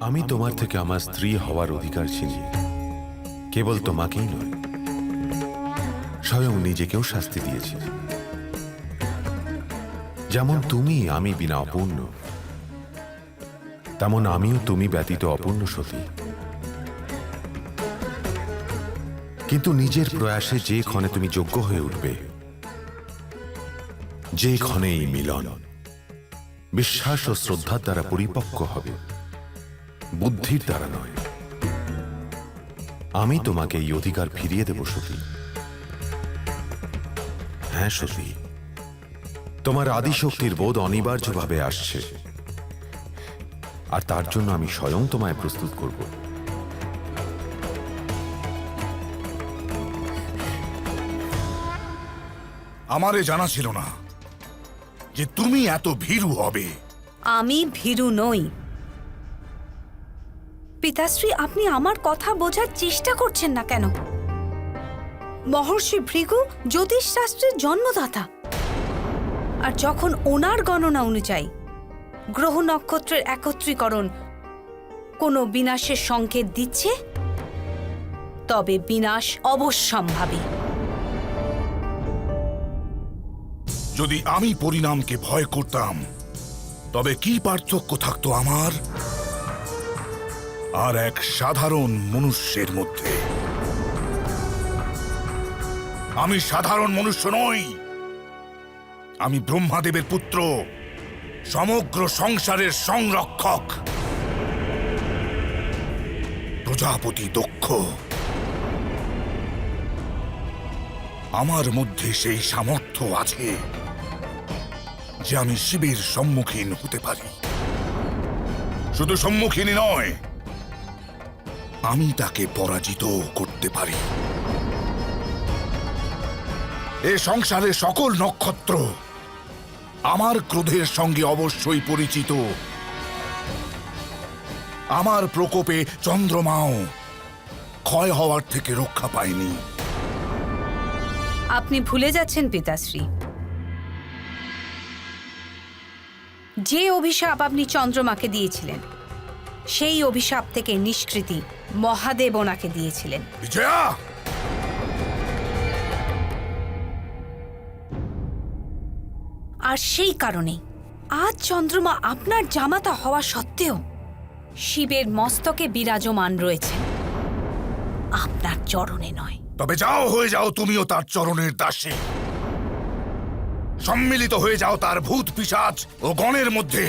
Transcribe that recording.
আমি তোমার থেকে আমার স্ত্রী হওয়ার অধিকার ছিনি, কেবল তোমাকেই নয়, স্বয়ং নিজেকেও শাস্তি দিয়েছি। যেমন তুমি আমি বিনা অপূর্ণ, তেমন আমিও তুমি ব্যতীত অপূর্ণ সতী। কিন্তু নিজের প্রয়াসে যে ক্ষণে তুমি যোগ্য হয়ে উঠবে, যে ক্ষণে এই মিলন বিশ্বাস ও শ্রদ্ধার দ্বারা পরিপক্ক হবে, বুদ্ধির দ্বারা নয়, আমি তোমাকে এই অধিকার ফিরিয়ে দেব সতী। হ্যাঁ সতী, তোমার আদিশক্তির বোধ অনিবার্যভাবে আসছে, আর তার জন্য আমি স্বয়ং তোমায় প্রস্তুত করব। আমারে জানা ছিল না যে তুমি এত ভীরু হবে। আমি ভীরু নই পিতাশ্রী। আপনি আমার কথা বোঝার চেষ্টা করছেন না কেন? মহর্ষি ভৃগু জ্যোতিষ শাস্ত্রের জন্মদাতা, আর যখন ওনার গণনা অনুযায়ী গ্রহ নক্ষত্রের একত্রীকরণ কোনো বিনাশের সংকেত দিচ্ছে, তবে বিনাশ অবশ্যম্ভাবী। যদি আমি পরিণামকে ভয় করতাম, তবে কি পার্থক্য থাকতো আমার আর এক সাধারণ মনুষ্যের মধ্যে? আমি সাধারণ মনুষ্য নই, আমি ব্রহ্মাদেবের পুত্র, সমগ্র সংসারের সংরক্ষক, প্রজাপতি দক্ষ। আমার মধ্যে সেই সামর্থ্য আছে যে আমি শিবের সম্মুখীন হতে পারি। শুধু সম্মুখীনই নয়, আমি তাকে পরাজিত করতে পারি। এ সংসারের সকল নক্ষত্র আমার ক্রোধের সঙ্গে অবশ্যই পরিচিত। আমার প্রকোপে চন্দ্রমাও ক্ষয় হওয়ার থেকে রক্ষা পায়নি। আপনি ভুলে যাচ্ছেন পিতাশ্রী, যে অভিশাপ আপনি চন্দ্রমাকে দিয়েছিলেন, সেই অভিশাপ থেকে নিষ্কৃতি মহাদেব ওনাকে দিয়েছিলেন। বিজয়া, আর সেই কারণেই আজ চন্দ্রমা আপনার জামাতা হওয়া সত্ত্বেও শিবের মস্তকে বিরাজমান রয়েছেন, আপনার চরণে নয়। তবে যাও, হয়ে যাও তুমিও তার চরণের দাসী। সম্মিলিত হয়ে যাও তার ভূত পিশাচ ও গণের মধ্যে।